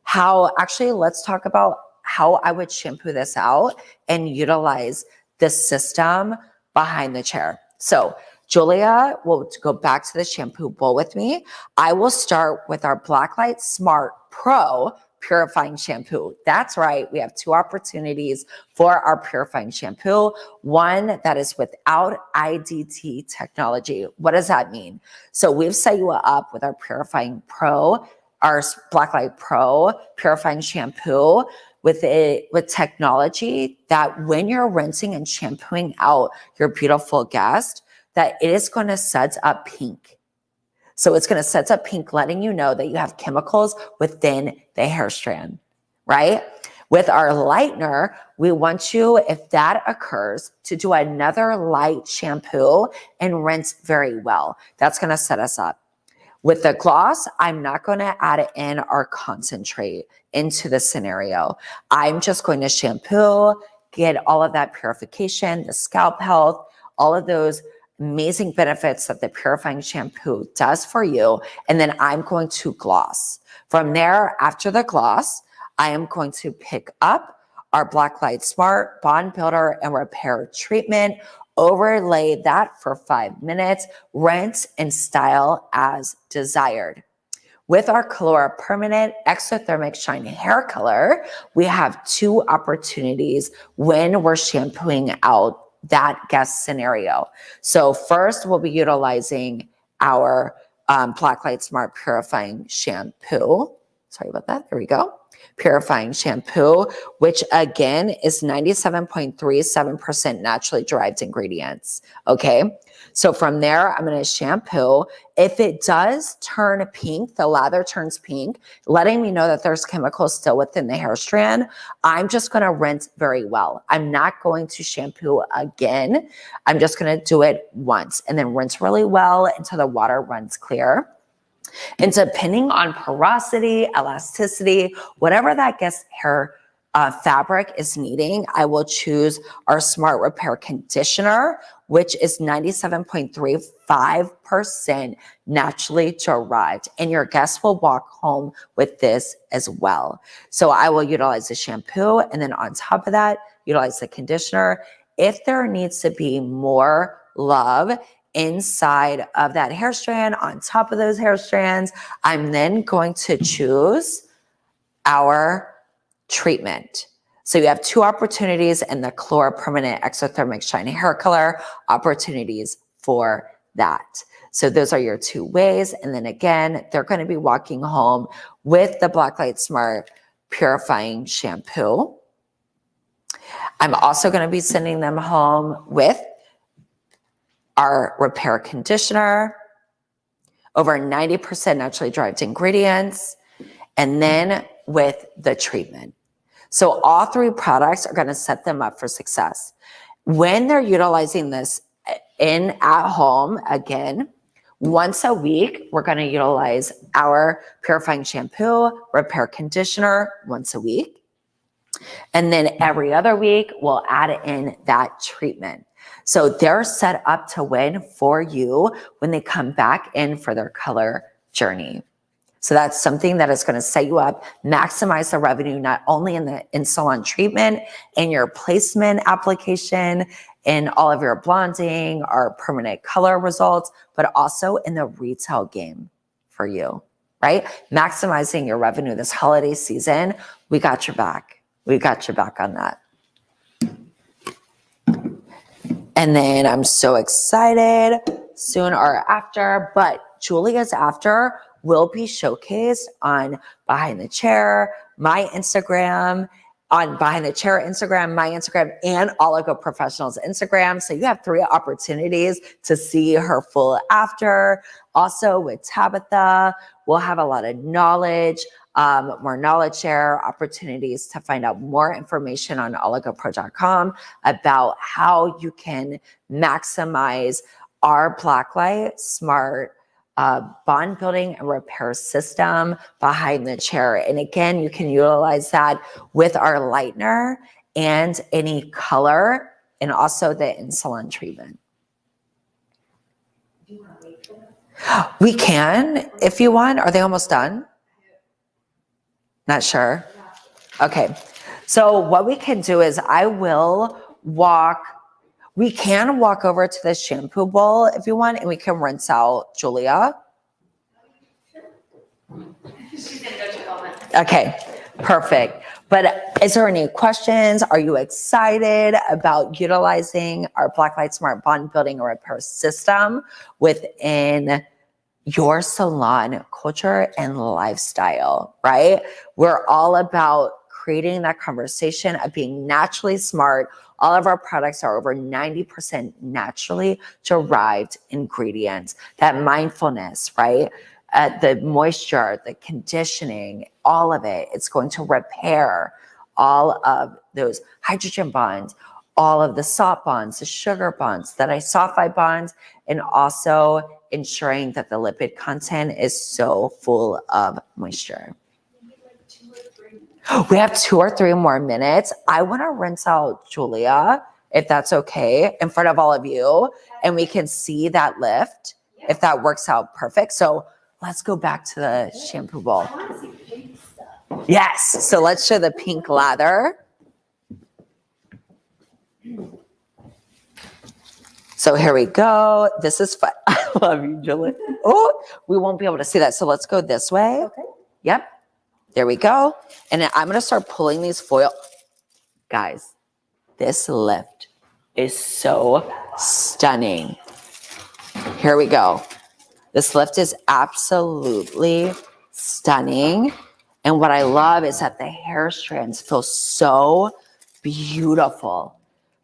S2: how, actually, let's talk about how I would shampoo this out and utilize the system behind the chair. So Julia will go back to the shampoo bowl with me. I will start with our Blacklight Smart Pro purifying shampoo. That's right. We have two opportunities for our purifying shampoo. One that is without IDT technology. What does that mean? So we've set you up with our purifying pro, our Blacklight Pro purifying shampoo with technology that when you're rinsing and shampooing out your beautiful guest, that it is going to set up pink. So it's going to set up pink, letting you know that you have chemicals within the hair strand, right? With our lightener, we want you, if that occurs, to do another light shampoo and rinse very well. That's going to set us up. With the gloss, I'm not going to add in our concentrate into the scenario. I'm just going to shampoo, get all of that purification, the scalp health, all of those amazing benefits that the purifying shampoo does for you. And then I'm going to gloss. From there, after the gloss, I am going to pick up our Blacklight Smart Bond Builder and Repair Treatment, overlay that for 5 minutes, rinse and style as desired. With our Colora Permanent Exothermic Shine Hair Color, we have two opportunities when we're shampooing out that guest scenario. So first, we'll be utilizing our Blacklight Smart Purifying Shampoo. Sorry about that. There we go. Purifying shampoo, which again is 97.37% naturally derived ingredients. Okay. So from there, I'm going to shampoo. If it does turn pink, the lather turns pink, letting me know that there's chemicals still within the hair strand, I'm just going to rinse very well. I'm not going to shampoo again. I'm just going to do it once and then rinse really well until the water runs clear. And depending on porosity, elasticity, whatever that guest hair fabric is needing, I will choose our Smart Repair Conditioner, which is 97.35% naturally derived. And your guests will walk home with this as well. So I will utilize the shampoo, and then on top of that, utilize the conditioner. If there needs to be more love inside of that hair strand, on top of those hair strands, I'm then going to choose our treatment. So you have two opportunities in the Colora Permanent Exothermic Shiny Hair Color, opportunities for that. So those are your two ways. And then again, they're going to be walking home with the Blacklight Smart Purifying Shampoo. I'm also going to be sending them home with our Repair Conditioner, over 90% naturally derived ingredients, and then with the treatment. So all three products are going to set them up for success. When they're utilizing this at home, again, once a week, we're going to utilize our purifying shampoo, repair conditioner once a week. And then every other week, we'll add in that treatment. So they're set up to win for you when they come back in for their color journey. So that's something that is going to set you up, maximize the revenue, not only in the in-salon treatment, in your placement application, in all of your blonding or permanent color results, but also in the retail game for you, right? Maximizing your revenue this holiday season. We got your back. We got your back on that. And then I'm so excited soon or after, but Julia's after will be showcased on Behind the Chair, my Instagram, on Behind the Chair Instagram, my Instagram, and Oligo Professionals Instagram. So you have 3 opportunities to see her full after. Also with Tabitha, we'll have a lot of knowledge, more knowledge share opportunities to find out more information on oligopro.com about how you can maximize our Blacklight Smart bond building and repair system behind the chair. And again, you can utilize that with our lightener and any color and also the insulin treatment.
S1: Do you want to wait for them?
S2: We can, if you want. Are they almost done? Not sure. Okay. So what we can do is we can walk over to the shampoo bowl if you want, and we can rinse out Julia.
S1: She's gonna go check all that.
S2: Okay, perfect. But is there any questions? Are you excited about utilizing our Blacklight Smart Bond Building and Repair System within your salon culture and lifestyle, right? We're all about creating that conversation of being naturally smart. All of our products are over 90% naturally derived ingredients. That mindfulness, right? The moisture, the conditioning, all of it, it's going to repair all of those hydrogen bonds, all of the salt bonds, the sugar bonds, the disulfide bonds, and also ensuring that the lipid content is so full of moisture. We have 2 or 3 more minutes. I want to rinse out Julia, if that's okay, in front of all of you, and we can see that lift, if that works out perfect. So let's go back to the shampoo bowl.
S1: I want to see pink stuff.
S2: Yes, so let's show the pink lather. So here we go. This is fun. I love you, Julia. Oh, we won't be able to see that. So let's go this way.
S1: Okay.
S2: Yep. There we go. And then I'm going to start pulling these foil. Guys, this lift is so stunning. Here we go. This lift is absolutely stunning. And what I love is that the hair strands feel so beautiful.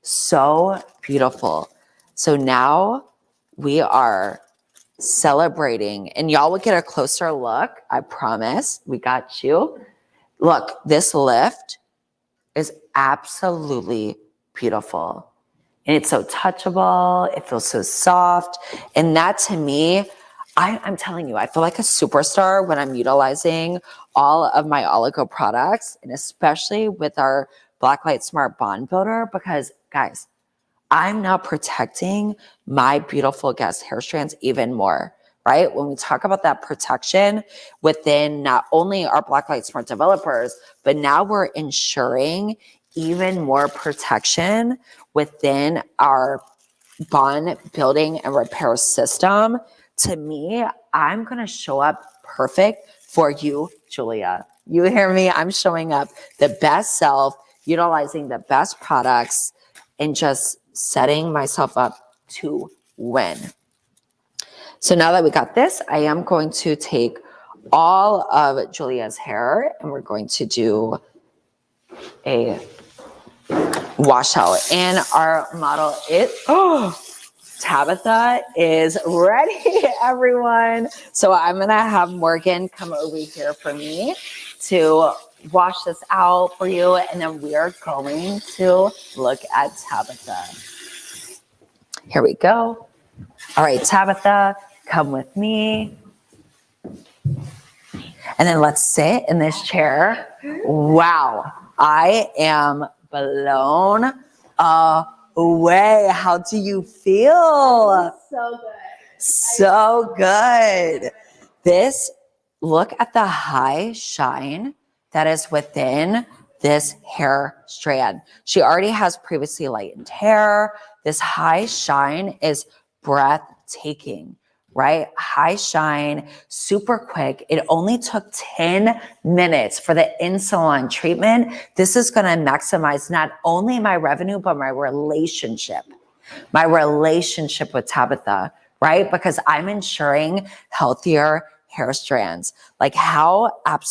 S2: So beautiful. So now we are celebrating, and y'all will get a closer look. I promise. We got you. Look, this lift is absolutely beautiful. And it's so touchable. It feels so soft. And that to me, I'm telling you, I feel like a superstar when I'm utilizing all of my Oligo products, and especially with our Blacklight Smart Bond Builder, because guys, I'm now protecting my beautiful guest hair strands even more, right? When we talk about that protection within not only our Blacklight Smart developers, but now we're ensuring even more protection within our bond building and repair system. To me, I'm going to show up perfect for you, Julia. You hear me? I'm showing up the best self, utilizing the best products, and just setting myself up to win. So now that we got this, I am going to take all of Julia's hair and we're going to do a washout. And our model Tabitha is ready, everyone. So I'm going to have Morgan come over here for me to wash this out for you. And then we are going to look at Tabitha. Here we go. All right, Tabitha, come with me. And then let's sit in this chair. Wow, I am blown away. How do you feel?
S1: So good.
S2: So good. Look at the high shine that is within this hair strand. She already has previously lightened hair. This high shine is breathtaking, right? High shine, super quick. It only took 10 minutes for the in-salon treatment. This is going to maximize not only my revenue, but my relationship with Tabitha, right? Because I'm ensuring healthier hair strands. Like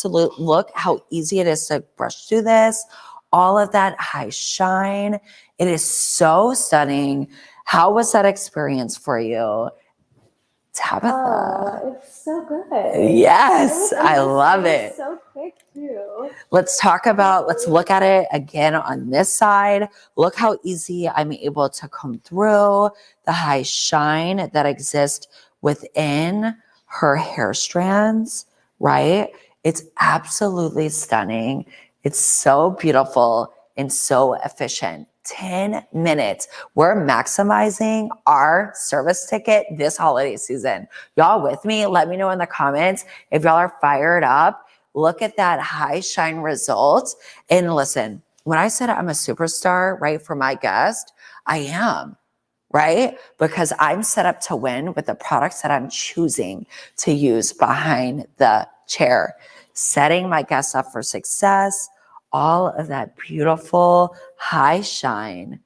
S2: look how easy it is to brush through this. All of that high shine. It is so stunning. How was that experience for you, Tabitha?
S1: It's so good.
S2: Yes, I love
S1: It
S2: it.
S1: was so quick too.
S2: Let's look at it again on this side. Look how easy I'm able to come through the high shine that exists within her hair strands, right? It's absolutely stunning. It's so beautiful and so efficient. 10 minutes. We're maximizing our service ticket this holiday season. Y'all with me? Let me know in the comments if y'all are fired up. Look at that high shine result. And listen, when I said I'm a superstar, right, for my guest, I am, right? Because I'm set up to win with the products that I'm choosing to use behind the chair, setting my guests up for success, all of that beautiful high shine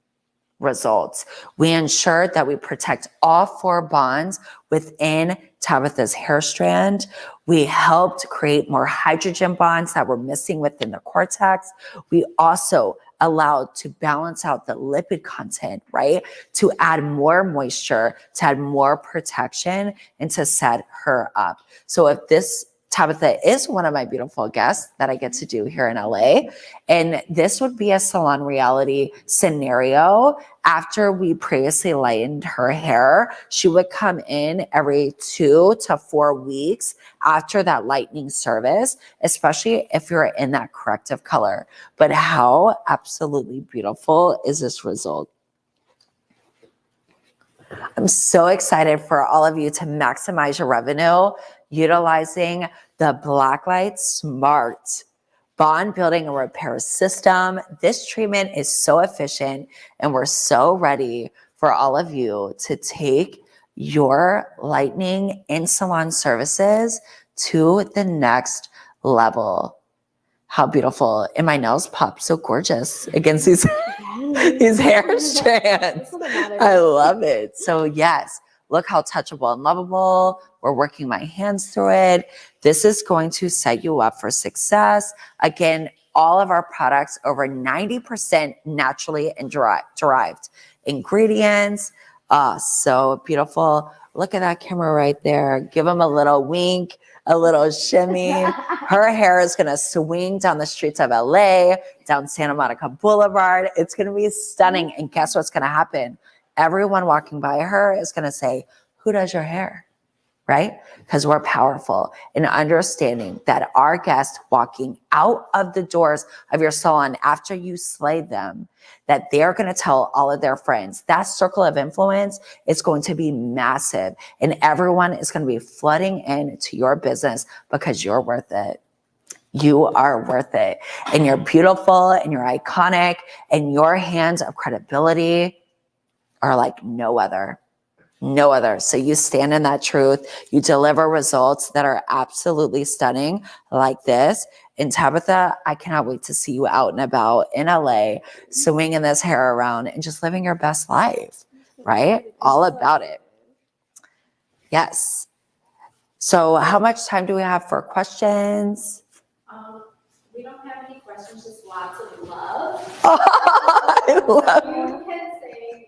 S2: results. We ensured that we protect all 4 bonds within Tabitha's hair strand. We helped create more hydrogen bonds that were missing within the cortex. We also allowed to balance out the lipid content, right? To add more moisture, to add more protection, and to set her up. So if this Tabitha is one of my beautiful guests that I get to do here in LA. And this would be a salon reality scenario. After we previously lightened her hair, she would come in every 2 to 4 weeks after that lightening service, especially if you're in that corrective color. But how absolutely beautiful is this result? I'm so excited for all of you to maximize your revenue utilizing the Blacklight Smart Bond Building and Repair System. This treatment is so efficient, and we're so ready for all of you to take your lightening in salon services to the next level. How beautiful. And my nails pop so gorgeous against these hair strands. I love it. So yes, look how touchable and lovable. We're working my hands through it. This is going to set you up for success. Again, all of our products, over 90% naturally and derived ingredients. So beautiful. Look at that camera right there. Give them a little wink, a little shimmy. Her hair is going to swing down the streets of LA, down Santa Monica Boulevard. It's going to be stunning. And guess what's going to happen? Everyone walking by her is going to say, "Who does your hair?" Right? Because we're powerful in understanding that our guests walking out of the doors of your salon after you slay them, that they're going to tell all of their friends. That circle of influence is going to be massive, and everyone is going to be flooding into your business because you're worth it. You are worth it, and you're beautiful, and you're iconic, and your hands of credibility are like no other. No other. So you stand in that truth. You deliver results that are absolutely stunning like this. And Tabitha, I cannot wait to see you out and about in LA, swinging this hair around and just living your best life, right? All about it. Yes. So how much time do we have for questions?
S1: We don't have any questions, just lots of love.
S2: I love it.
S1: You can say.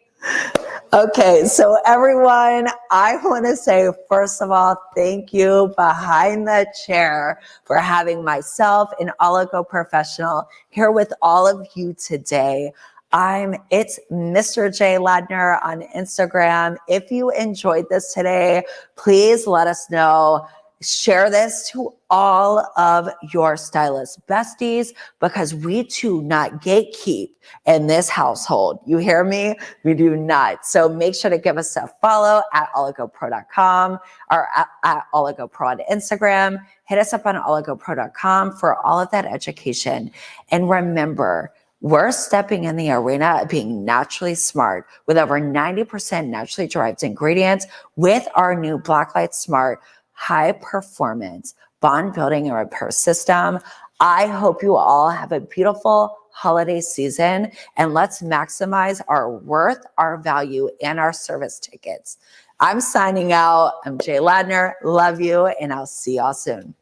S2: Okay, so everyone, I want to say, first of all, thank you behind the chair for having myself, an Oligo professional, here with all of you today. It's Mr. Jladner on Instagram. If you enjoyed this today, please let us know. Share this to all of your stylist besties, because we do not gatekeep in this household. You hear me? We do not. So make sure to give us a follow at oligopro.com or at oligopro on Instagram. Hit us up on oligopro.com for all of that education. And remember, we're stepping in the arena of being naturally smart with over 90% naturally derived ingredients with our new Blacklight Smart high performance bond building and repair system. I hope you all have a beautiful holiday season, and let's maximize our worth, our value, and our service tickets. I'm signing out. I'm Jladner. Love you, and I'll see y'all soon.